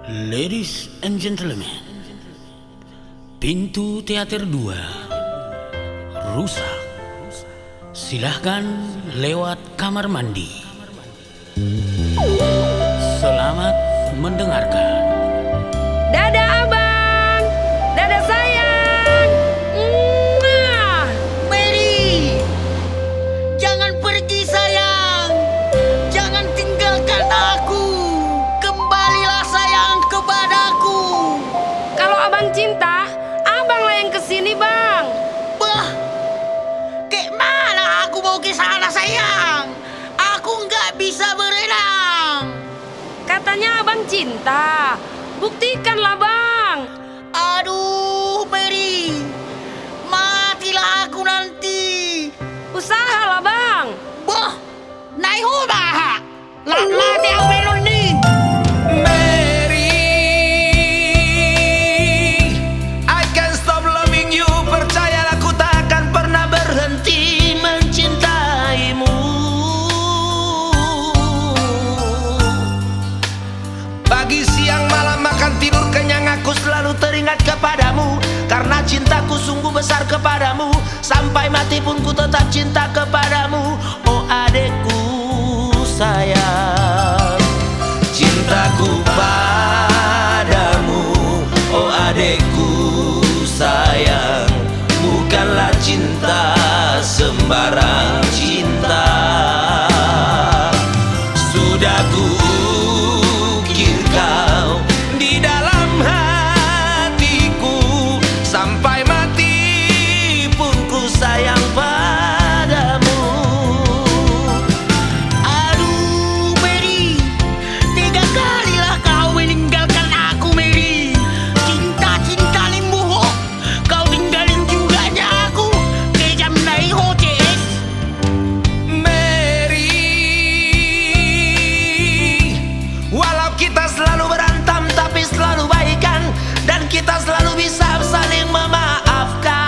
Ladies and gentlemen, pintu teater 2 rusak. Silahkan lewat kamar mandi. Selamat mendengarkan. Dadah abang, dadah sayang. Mwah. Mary, jangan pergi sayang. Jangan tinggalkan aku. Kembalilah sayang kepadaku. Kalau abang cinta, abanglah yang kesini bang. Bah, kayak mana aku mau ke sana sayang? Aku nggak bisa berenang. Katanya abang cinta, buktikanlah bang. Aduh Mary, matilah aku nanti. Usahalah bang. Bah, naik hubah. Latih aku melon nih. Mary, I can't stop loving you. Percayalah ku tak akan pernah berhenti mencintaimu. Pagi, siang, malam, makan, tidur, kenyang, aku selalu teringat kepadamu. Karena cintaku sungguh besar kepadamu. Sampai mati pun ku tetap cinta kepadamu. Oh adekku sayang, cintaku padamu. Oh adekku sayang, bukanlah cinta sembarang cinta. Sudah ku ukir kau di dalam hatiku. Sampai mati pun ku sayang padamu. Aduh Mary, tiga kalilah kau meninggalkan aku Mary. Cinta-cinta limbuho, kau tinggalin juga aku. Kejam naik hoces. Mary, walau kita selalu berantem tapi selalu baikan, dan kita selalu bisa saling memaafkan.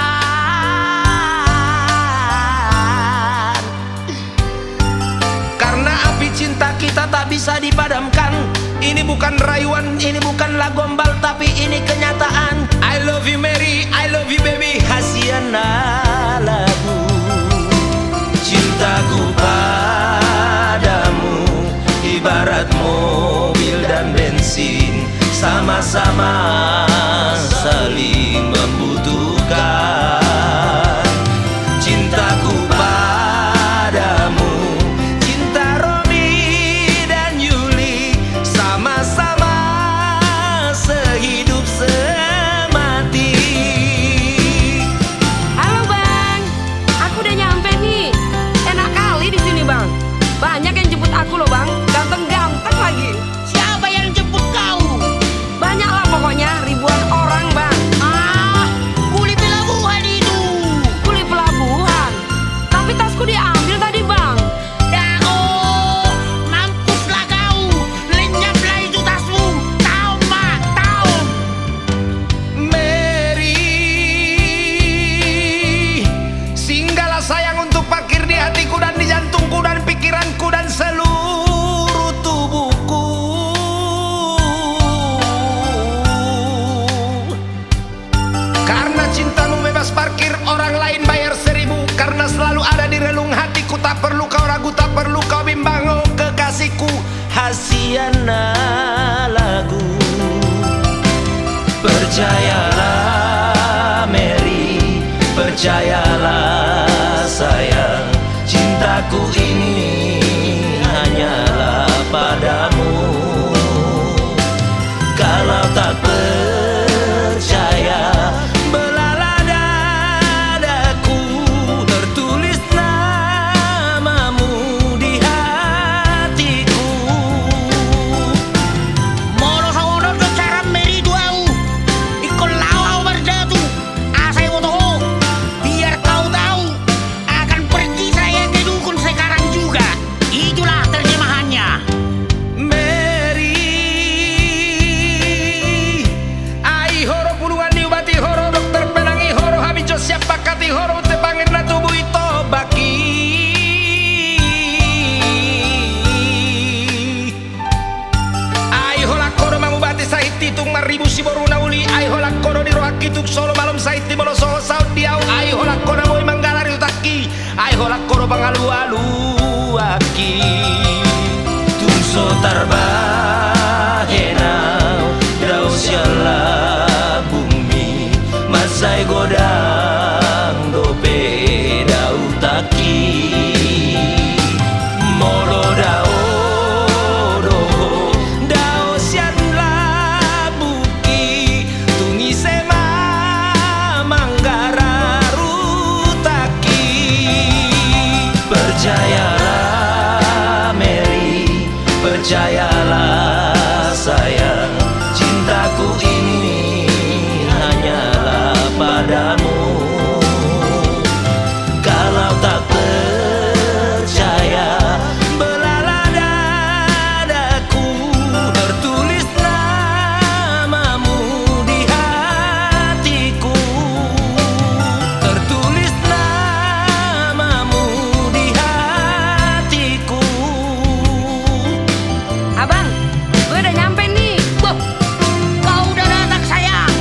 Karena api cinta kita tak bisa dipadamkan. Ini bukan rayuan, ini bukanlah gombal, tapi ini kenyataan. I love you Mary, I love you baby. Hasiana lagu cintaku padamu ibarat mobil dan bensin, sama-sama saling membutuhkan. Cintaku padamu, cinta Romi dan Yuli, sama-sama sehidup semati. Halo bang, aku udah nyampe nih. Enak kali di sini bang. Banyak yang jemput aku loh bang, ganteng-ganteng lagi. Siapa yang jemput kau? Banyak lah pokoknya, ribuan orang bang. Ah, kuli pelabuhan itu. Kuli pelabuhan, tapi tasku diambil tadi bang. Oh, mampuslah kau. Lenyaplah itu tasmu. Tahu mak, tahu. Mary, singgahlah sayang untuk parkir di hatiku dan di jantungku dan pikiranku dan seluruh tubuhku. Karena cintamu bebas parkir, orang lain bayar 1000. Karena selalu ada di relung hatiku, tak perlu kau ragu, tak perlu kau bimbang. Oh kekasihku, Hasiana lagu. Percayalah Mary, percayalah sayang, cintaku ini hanyalah padamu. Kalau tak percaya, belalah dadaku, tertulis namamu di hatiku. Moro sawono do cara Mary duau. Ikon lawau berdatu. Asai motoho. Biar kau tahu akan pergi saya ke dukun sekarang ribu si boruna uli ai holak kono di rohak kituk solo malam saiti molo soho saut diau ai holak kono boy manggalari utaki ai holak kono bangalu-alu aki tungso tarbahenau dau siala bumi masai godang dope dau taki molo dau percayalah Mary, percayalah sayang, cintaku ini hanyalah padamu. Kalau tak percaya, belalah dadaku, tertulis namamu di hatiku, tertulis namamu di hatiku. Abang, gue udah nyampe nih. Wah, kau udah datang sayang.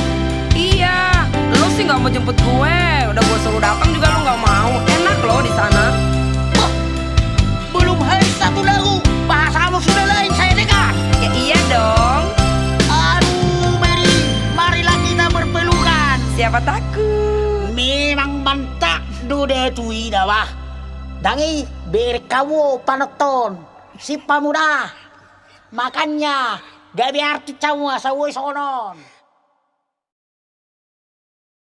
Iya, lu sih nggak mau jemput gue. Udah gue suruh datang juga lu nggak mau. Enak loh di sana. Wah, belum habis satu lagu, bahasamu sudah lain saya dengar. Ya iya dong. Aduh Mary, marilah kita berpelukan. Siapa takut? Memang mantap dude tui dawah. Dangi ber kamu panoton si pamuda. Makanya gak biar tu camu asawoi sonon.